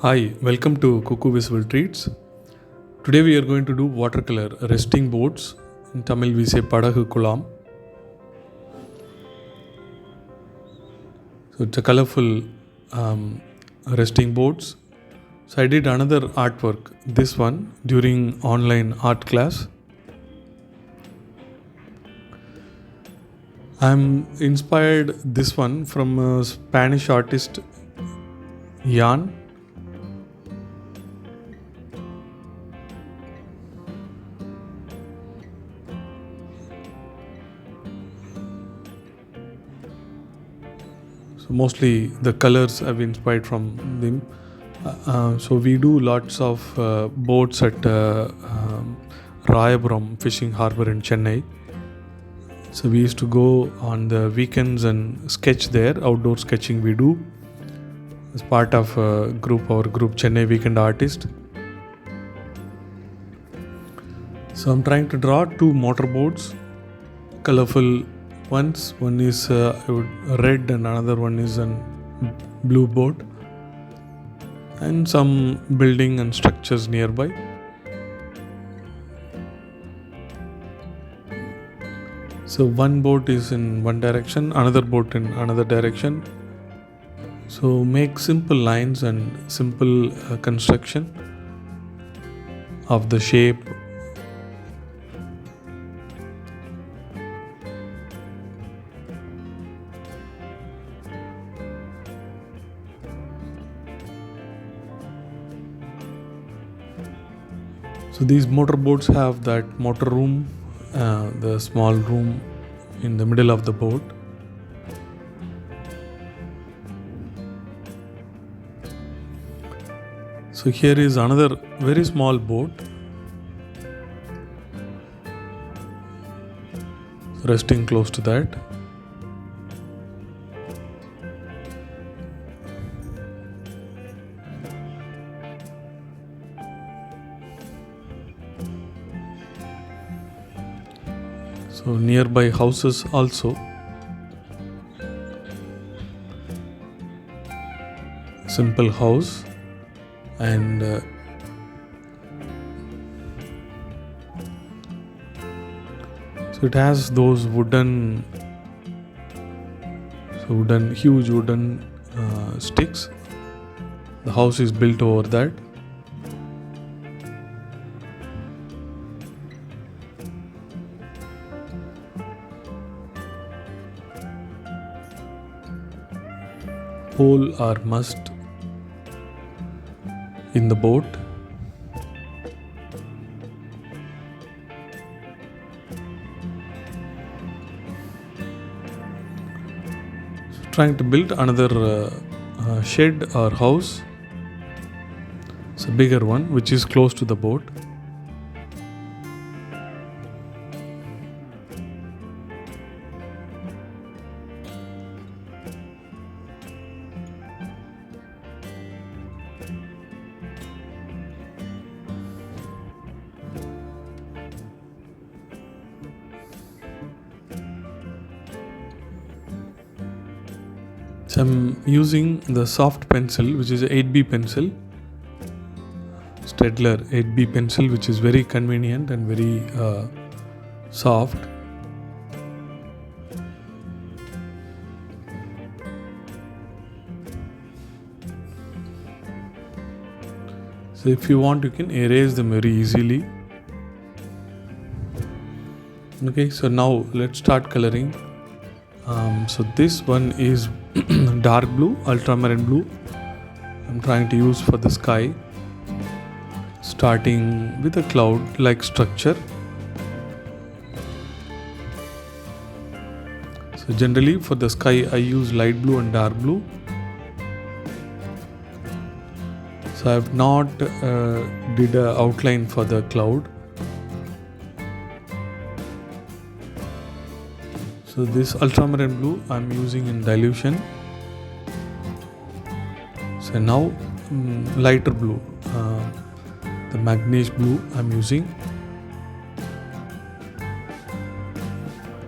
Hi, welcome to Cuckoo Visible Treats. Today we are going to do watercolor resting boards. In Tamil we say படகுக்குலாம். So it's a colorful resting boards. So I did another artwork, this one during online art class. I'm inspired this one from a Spanish artist Jan. So mostly the colors have been inspired from them. So we do lots of boats at Rayapuram Fishing Harbour in Chennai. So we used to go on the weekends and sketch there. Outdoor sketching we do as part of our group Chennai Weekend Artist. So I'm trying to draw two motorboats, colorful ones. One is red and another one is a blue boat, and some building and structures nearby. So one boat is in one direction, another boat in another direction. So make simple lines and simple construction of the shape. So these motorboats have that motor room, the small room in the middle of the boat. So here is another very small boat resting close to that. So nearby houses also. Simple house and so it has those huge wooden sticks. The house is built over that. Pole or mast in the boat. So trying to build another shed or house. It's a bigger one which is close to the boat. So I'm using the soft pencil, which is a 8B pencil, Staedtler 8B pencil, which is very convenient and very soft. So if you want, you can erase them very easily. Okay, so now let's start coloring. So this one is dark blue, ultramarine blue. I'm trying to use for the sky, starting with a cloud-like structure. So generally for the sky I use light blue and dark blue. So I have not did an outline for the cloud. So this ultramarine blue I'm using in dilution. So now lighter blue, the magnesia blue I'm using.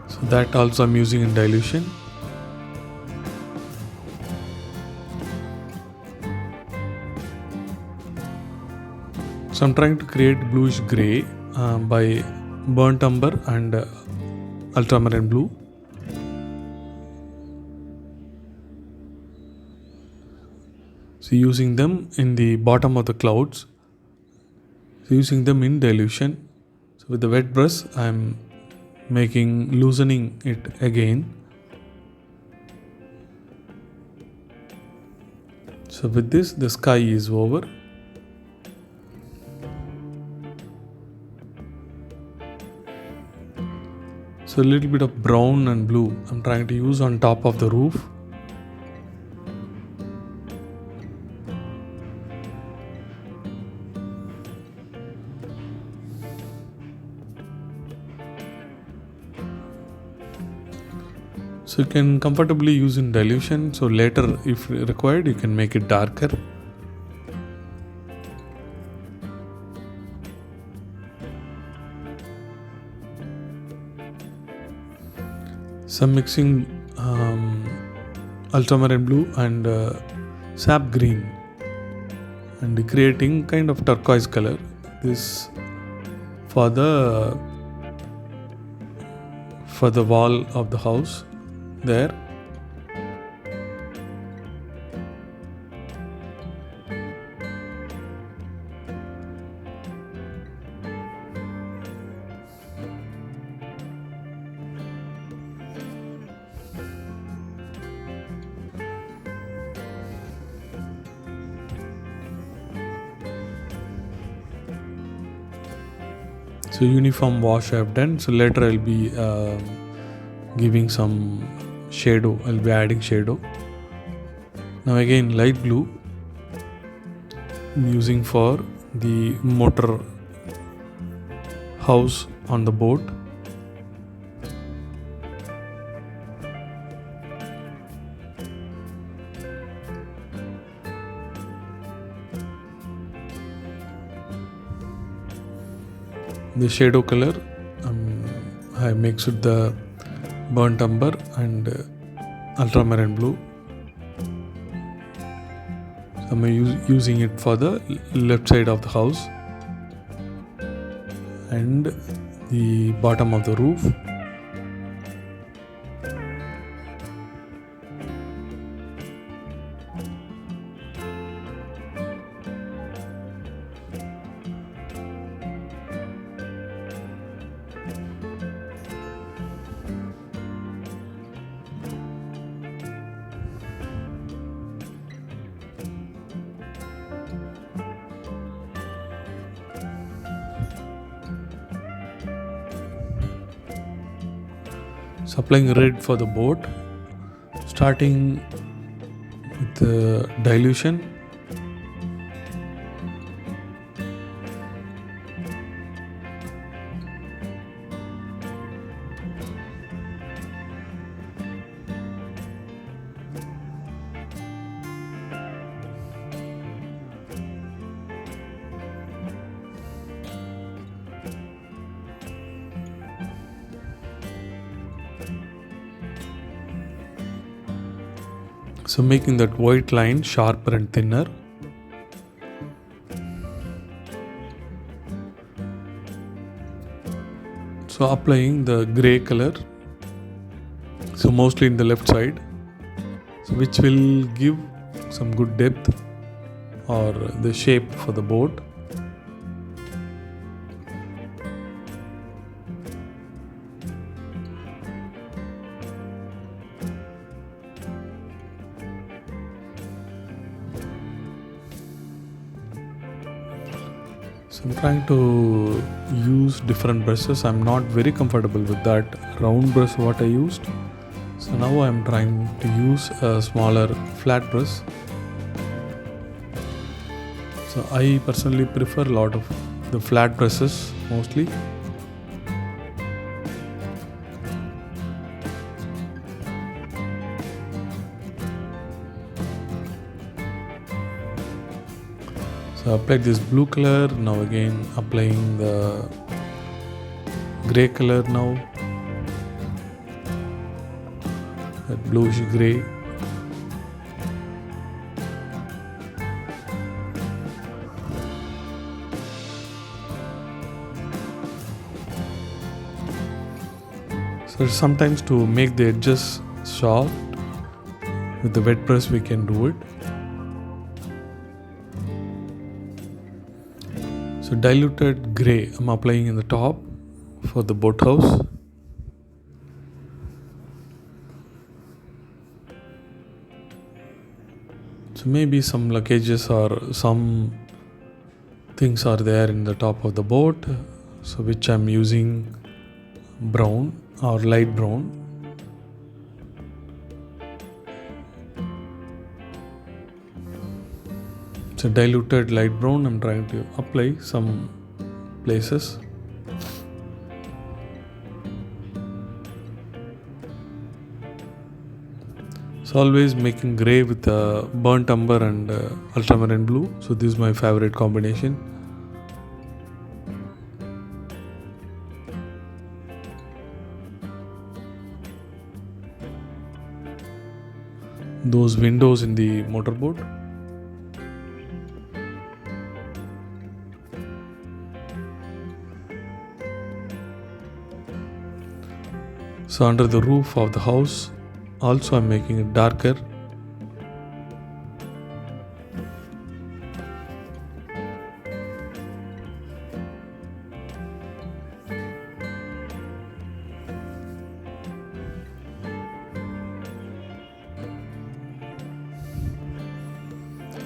So that also I'm using in dilution. So I'm trying to create bluish gray by burnt umber and ultramarine blue. So using them in the bottom of the clouds, so using them in dilution. So with the wet brush I'm loosening it again. So with this the sky is over. So a little bit of brown and blue I'm trying to use on top of the roof. So you can comfortably use in dilution. So later if required you can make it darker. So I'm mixing ultramarine blue and sap green and creating kind of turquoise color. This for the wall of the house there. So uniform wash I have done. So later I'll be giving some shadow. I'll be adding shadow. Now again light blue I'm using for the motor house on the boat. The shadow color I mixed with the burnt umber and ultramarine blue. So I'm using it for the left side of the house and the bottom of the roof. So applying red for the boat, starting with the dilution. So making that white line sharper and thinner. So applying the grey color, so mostly in the left side, so which will give some good depth or the shape for the boat. So I'm trying to use different brushes. I'm not very comfortable with that round brush what I used. So now I'm trying to use a smaller flat brush. So I personally prefer a lot of the flat brushes mostly. So applied this blue color, now again applying the grey color now, that bluish grey. So sometimes to make the edges soft, with the wet brush we can do it. So diluted grey I'm applying in the top for the boathouse. So maybe some luggages or some things are there in the top of the boat, so which I'm using brown or light brown. So diluted light brown I'm trying to apply some places. So always making grey with burnt umber and ultramarine blue. So this is my favorite combination. Those windows in the motorboat. So under the roof of the house also I'm making it darker.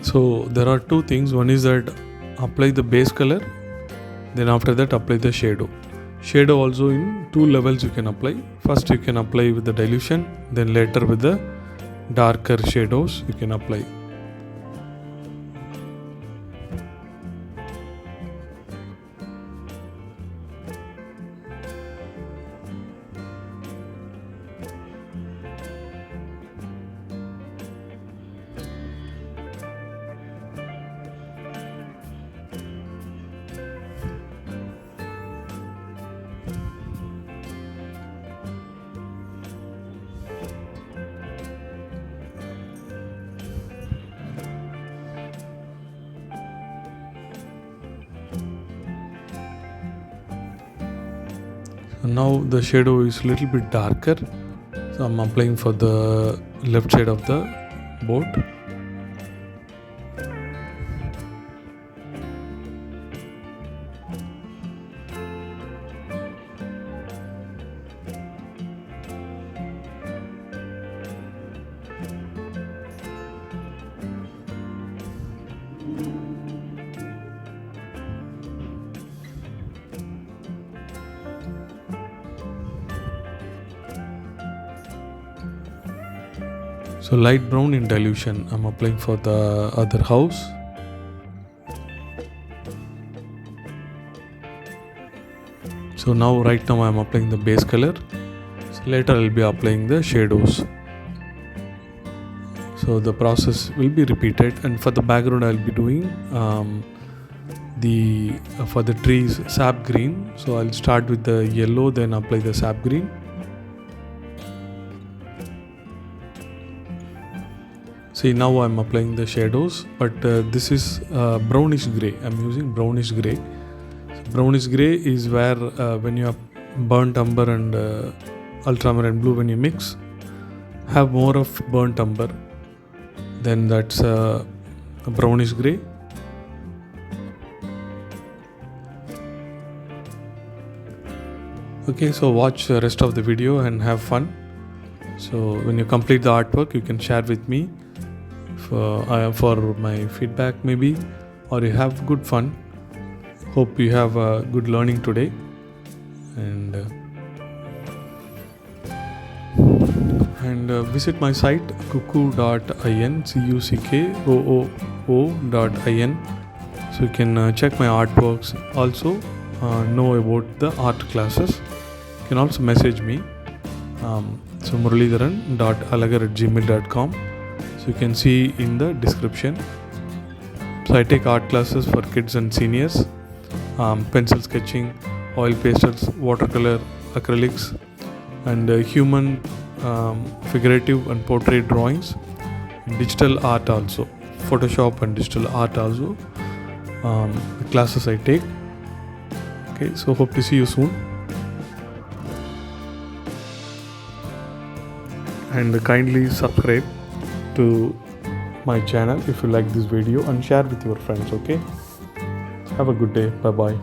So there are two things. One is that apply the base color, then after that apply the shadow. Shadow also in two levels you can apply. First you can apply with the dilution, then later with the darker shadows you can apply. Now the shadow is a little bit darker, so I'm applying for the left side of the boat. So light brown in dilution I'm applying for the other house. So right now I'm applying the base color. So later I'll be applying the shadows. So the process will be repeated, and for the background I'll be doing for the trees sap green. So I'll start with the yellow, then apply the sap green. See, now I'm applying the shadows, but this is brownish grey. I'm using brownish grey. So brownish grey is where when you have burnt umber and ultramarine blue, when you mix, have more of burnt umber. Then that's a brownish grey. Okay, so watch the rest of the video and have fun. So when you complete the artwork, you can share with me for my feedback maybe, or you have good fun. Hope you have good learning today, and visit my site cuckoo.in, cuckoo.in, so you can check my artworks. Also know about the art classes. You can also message me. So muralidharan.alagar@gmail.com. So you can see in the description. So I take art classes for kids and seniors, pencil sketching, oil pastels, watercolor, acrylics, and human, figurative and portrait drawings, digital art also, Photoshop and digital art also. The classes I take. Okay, so hope to see you soon. and kindly subscribe to my channel if you like this video, and share with your friends. Okay, have a good day. Bye bye.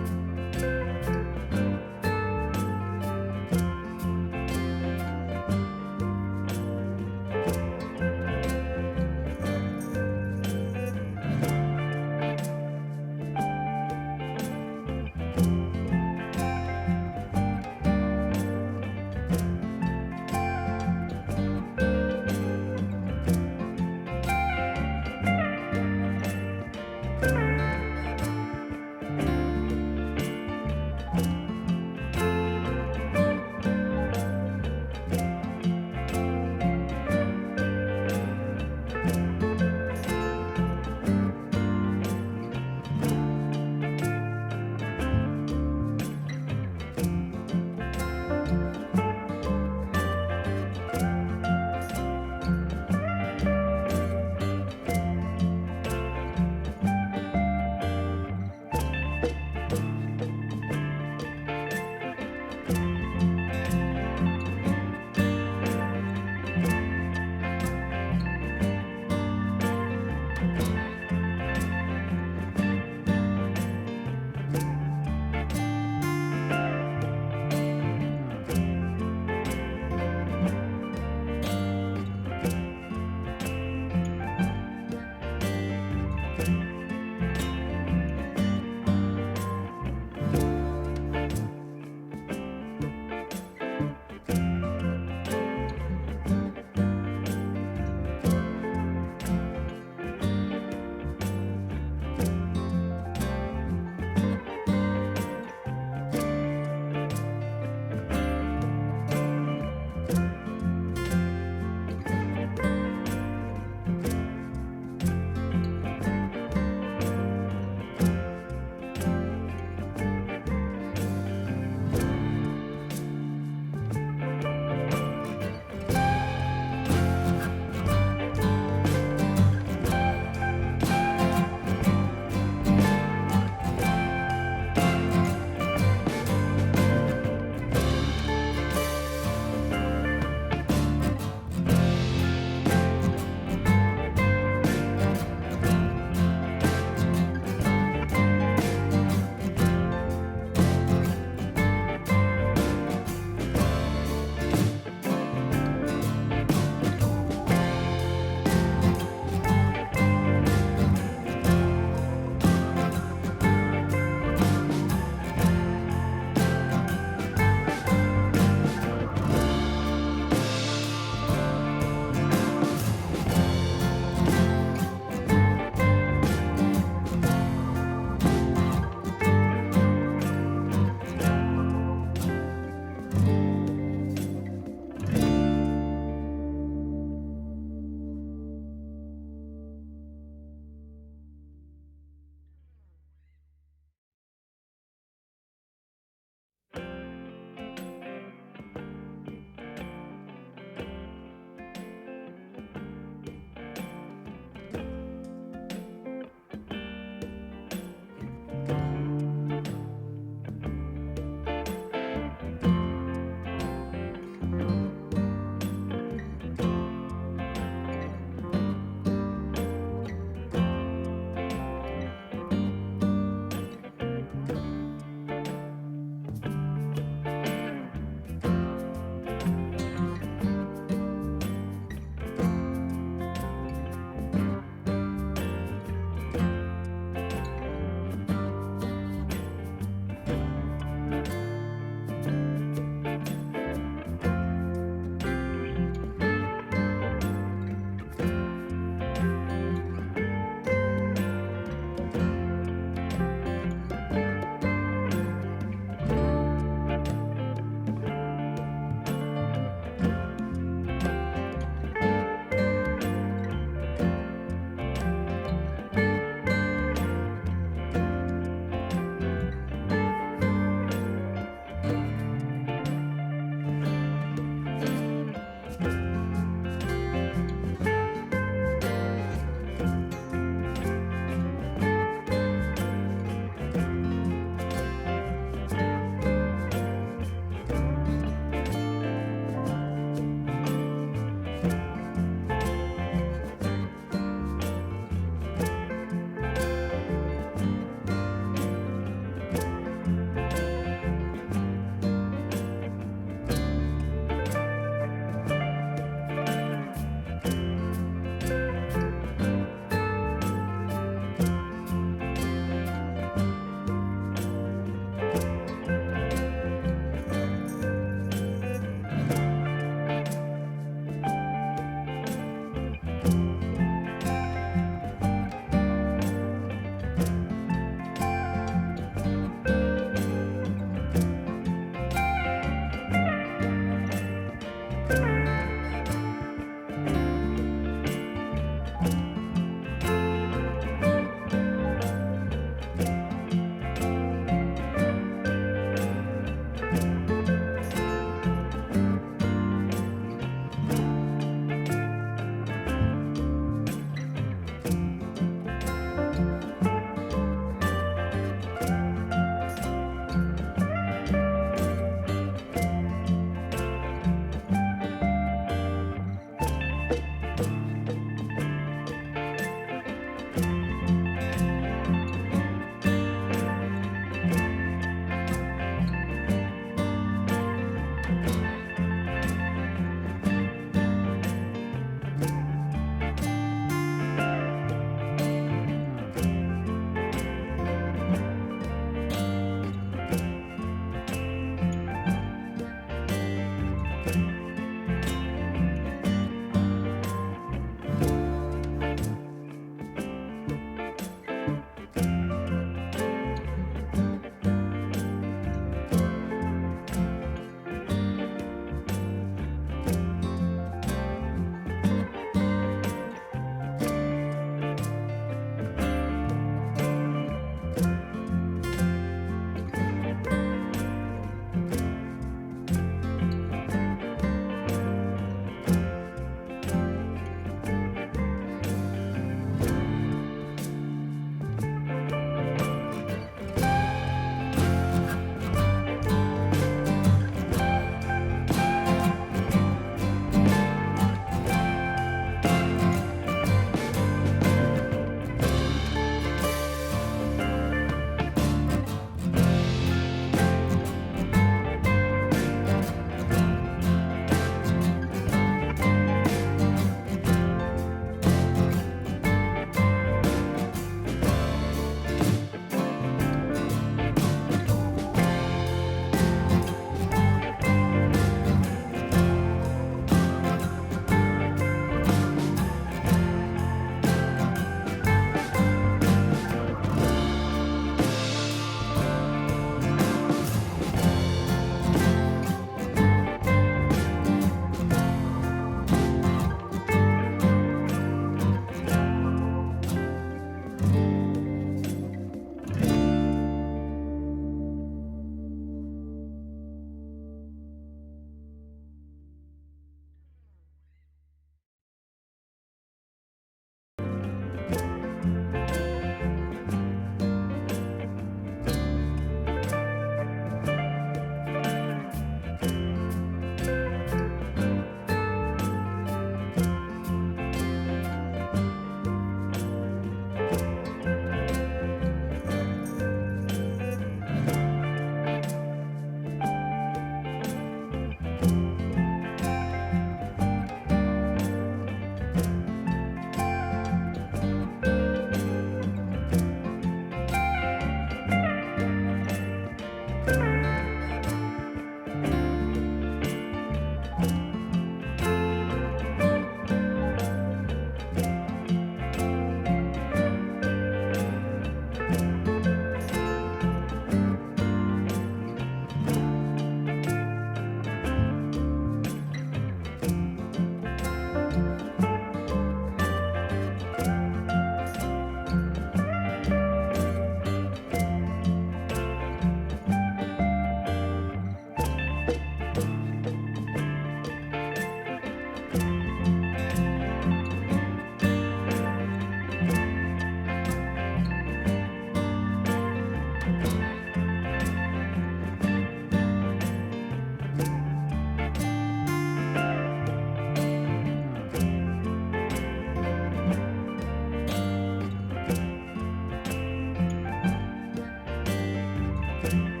Bye.